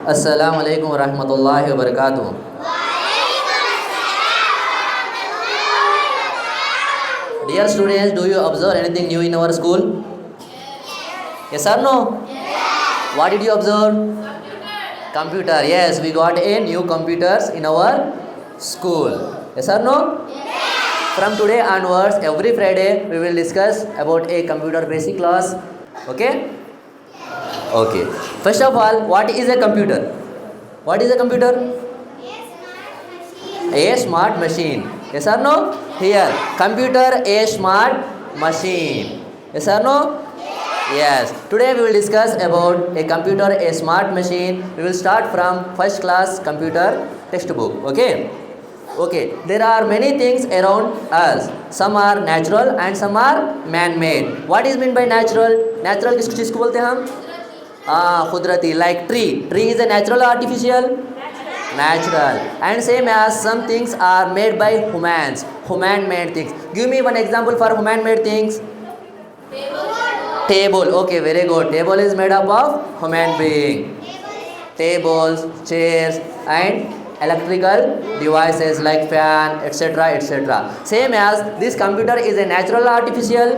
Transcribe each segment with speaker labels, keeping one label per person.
Speaker 1: Assalamu alaikum warahmatullahi wabarakatuh. Dear students, do you observe anything new in our school? Yes or no? What did you observe? Computer. Yes, we got a new computers in our school. Yes or no? From today onwards, every Friday we will discuss about a computer basic class. Okay? Okay. First of all, what is a computer? What is a computer? A smart machine. Yes or no? Here, computer a smart machine. Yes or no? Yes. Today we will discuss about a computer a smart machine. We will start from first class computer textbook. Okay? Okay. There are many things around us. Some are natural and some are man-made. What is meant by natural? Natural किस चीज़ को बोलते हैं हम? कुदरती. Like tree. Tree is a natural or artificial? Natural. And same as some things are made by humans. Human made things. Give me one example for human made things. Table. Okay, very good. Table is made up of human being. Tables, chairs and electrical devices like fan, etc., etc. Same as this computer is a natural or artificial?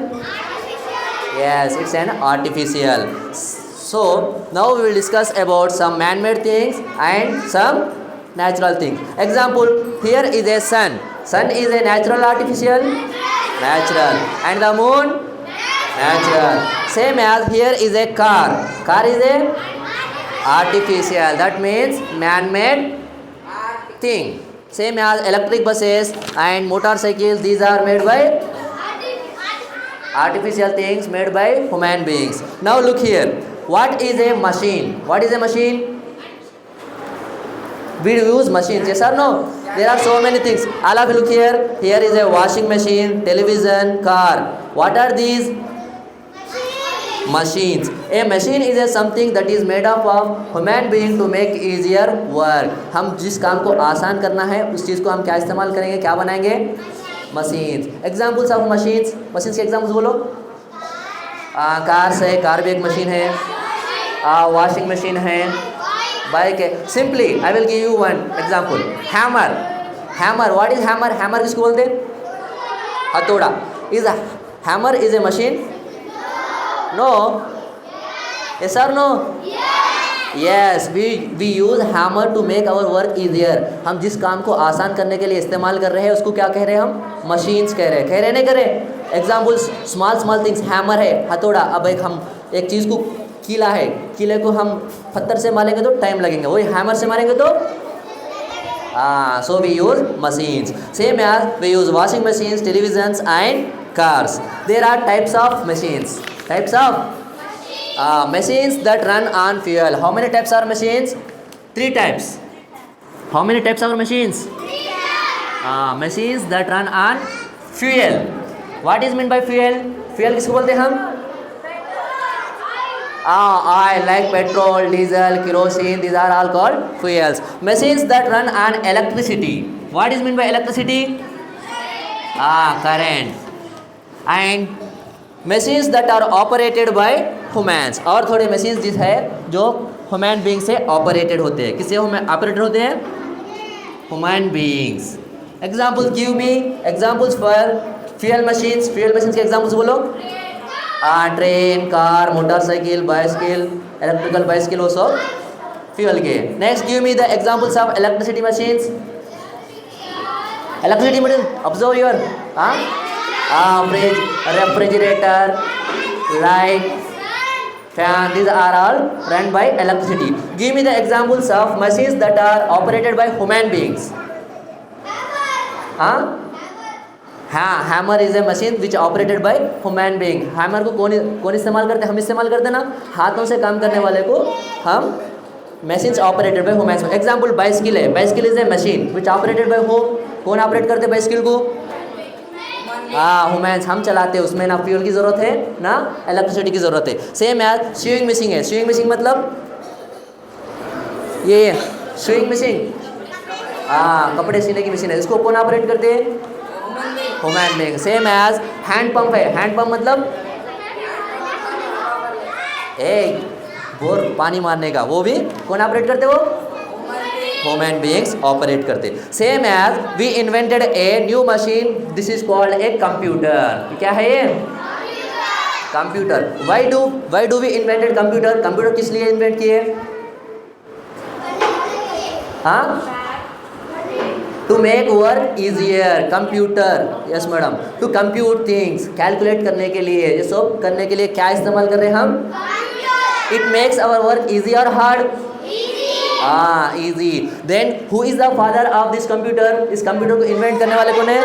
Speaker 1: Yes, it's an artificial. So now we will discuss about some man-made things and some natural things. Example, here is a sun. Sun is a natural or artificial? Natural. And the moon? Natural. Same as here is a car. Car is a artificial. That means man-made thing. Same as electric buses and motorcycles. These are made by artificial things made by human beings. Now look here. What is a machine? What is a machine? We use machines, yes or no? There are so many things. All of you look here. Here is a washing machine, television, car. What are these? Machines. A machine is a something that is made up of human being to make easier work. हम जिस काम को आसान करना है उस चीज़ को हम क्या इस्तेमाल करेंगे, क्या बनाएंगे? Machines. Examples of machines. Machines के examples बोलो. कार है, कार भी एक मशीन है. वॉशिंग मशीन है, बाइक है. Simply, I will give you one example. Hammer. Hammer. What is hammer? Hammer किसको बोलते हैं? हथौड़ा. Is a hammer is a machine? No. Yes or no? Yes. We use hammer to make our work easier. हम जिस काम को आसान करने के लिए इस्तेमाल कर रहे हैं उसको क्या कह रहे हैं हम? Machines कह रहे हैं. कह रहे नहीं कह रहे? Examples small things. Hammer है, हथौड़ा. अब हम एक चीज़ को कीला है, कीले को हम पत्थर से मारेंगे तो टाइम लगेंगे, वही हैमर से मारेंगे तो so we use machines. Same as we use washing machines, televisions and cars. There are types of machines. Types of machines that run on fuel. How many types are machines? 3 types. How many types are machines? Machines that run on fuel. What is meant by fuel? Fuel किसको बोलते हैं हम? Oil like petrol, diesel, kerosene. These are all called fuels. Machines that run on electricity. What is meant by electricity? Current. And machines that are operated by humans. और थोड़े machines जिस है जो human beings से operated होते हैं. किससे operated होते हैं? Human beings. Examples, give me examples for fuel machines. Fuel machines के examples बोलो. Train, car, motorcycle, bicycle, electrical bicycle वो सब फ्यूल के. Next give me the examples of electricity machines. Electricity machine observe your fridge, refrigerator, light, fan. These are all run by electricity. Give me the examples of machines that are operated by human beings. हाँ, hammer is a machine which operated by human being. Hammer को कौन इस्तेमाल करते हैं? हम इस्तेमाल करते हैं ना. हाथों से काम करने वाले को हम machines operated by humans. Example bicycle है. Bicycle is a machine which operated by home. कौन ऑपरेट करते हैं बाइसिकल को? ह्यूमन्स. हम चलाते हैं, उसमें ना फ्यूल की ज़रूरत है ना इलेक्ट्रिसिटी की ज़रूरत है. सेम एज स्विंग मशीन है. स्विंग मशीन मतलब ये स्विंग मशीन कपड़े सीने की मशीन है. इसको कौन ऑपरेट करते हैं? Human being. Same as hand pump है. हैंड पंप मतलब वो पानी मारने का, वो भी कौन ऑपरेट करते? वो ह्यूमन बीइंग्स ऑपरेट करते। Same as we invented a new machine, this is called a computer. क्या है ये? Computer. Why do we invented computer? Computer किस लिए इन्वेंट किए? हाँ, to make work easier. Computer, yes madam, to compute things, calculate करने के लिए, ये सब करने के लिए क्या इस्तेमाल कर रहे हैं हम? It makes our work easy और हार्ड? हाँ, easy. Then who is the father of this computer? इस कंप्यूटर को इन्वेंट करने वाले कौन है?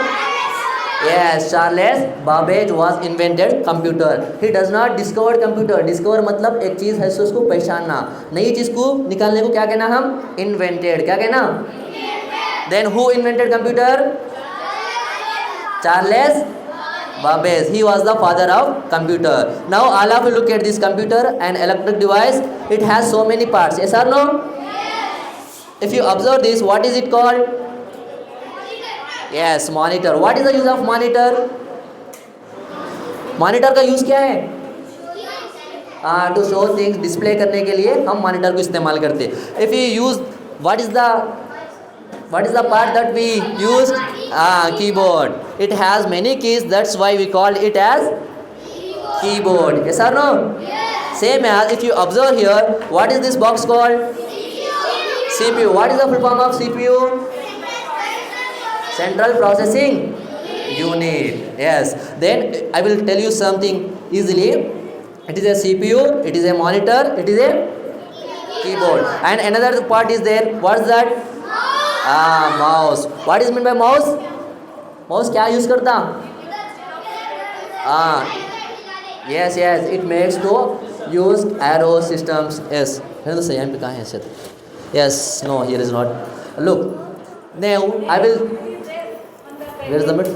Speaker 1: Yes, Charles Babbage was invented computer. He does not discover computer. Discover मतलब एक चीज़ है उसको पहचानना, नई चीज़ को निकालने को क्या कहना हम? इन्वेंटेड। क्या कहना? Then who invented computer? Charles Babbage. He was the father of computer. Now all of you look at this computer, an electric device. It has so many parts. Yes or no? Yes. If you observe this, what is it called? Yes, monitor. What is the use of monitor? Monitor का use क्या है? To show things, display करने के लिए हम monitor को इस्तेमाल करते हैं. If you use, what is the part that we used? Keyboard. It has many keys, that's why we call it as keyboard. Yes or no? Yes. Same as if you observe here, what is this box called? CPU. What is the full form of CPU? Central Processing Unit. Yes. Then I will tell you something easily. It is a CPU, it is a monitor, it is a keyboard. And another part is there. What is that? Mouse. What is meant by mouse? Mouse क्या use करता? Yes, it makes to use arrow systems. Yes. है तो सही, यहाँ पे कहाँ है ऐसे? Yes, no, here is not. Look, now I will. Where is the bit?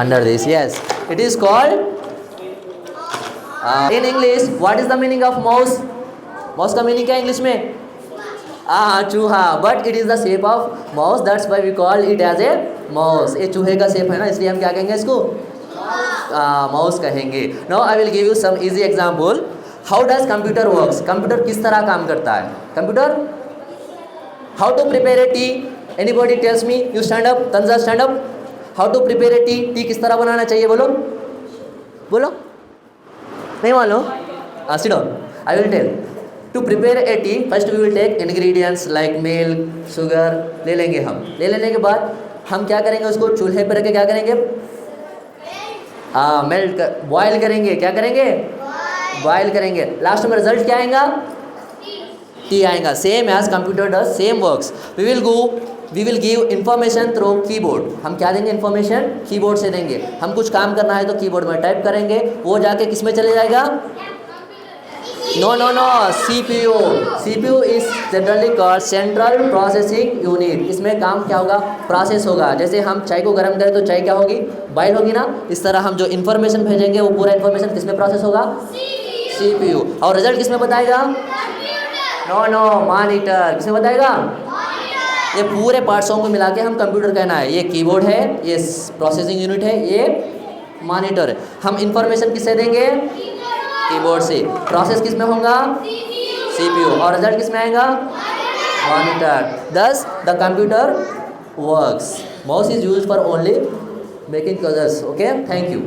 Speaker 1: Under this. Yes, it is called. In English, what is the meaning of mouse? Mouse का meaning क्या है इंग्लिश में? चूहा. But it is the shape of mouse, that's why we call it as a mouse. ये चूहे का shape है ना, इसलिए हम क्या कहेंगे इसको? माउस कहेंगे. Now I will give you some easy example. How does computer works? Computer किस तरह काम करता है? Computer, how to prepare a tea? Anybody tells me? You stand up, तंजा stand up. How to prepare a tea? Tea किस तरह बनाना चाहिए? बोलो बोलो. नहीं मालूम? Sit down, I will tell. To prepare a tea, first we will take ingredients like milk, sugar. ले लेंगे हम. ले लेने के बाद हम क्या करेंगे? उसको चूल्हे पर रख के क्या करेंगे? मेल्ट कर, बॉयल करेंगे. क्या करेंगे? बॉयल करेंगे. लास्ट में रिजल्ट क्या आएगा? टी आएगा. Same as computer does same works. We will give information through keyboard. हम क्या देंगे? इंफॉर्मेशन कीबोर्ड से देंगे. हम कुछ काम करना है तो कीबोर्ड में टाइप करेंगे, वो जाके किस में चले जाएगा? No. CPU is generally called Central Processing Unit. इसमें काम क्या होगा? प्रोसेस होगा. जैसे हम चाय को गर्म करें तो चाय क्या होगी? बॉयल होगी ना. इस तरह हम जो इन्फॉर्मेशन भेजेंगे वो पूरा इन्फॉर्मेशन किस में प्रोसेस होगा? CPU. और रिजल्ट किस में बताएगा? No, monitor. किस में बताएगा? ये पूरे पार्ट्सों को मिला के हम कंप्यूटर कहना है. ये कीबोर्ड है, ये प्रोसेसिंग यूनिट है, ये मॉनिटर है. हम इन्फॉर्मेशन किससे देंगे? कीबोर्ड से. प्रोसेस किस में होगा? CPU. और रिजल्ट किस में आएगा? Monitor. Thus the computer works. Mouse is used for only making cursors. Okay, thank you.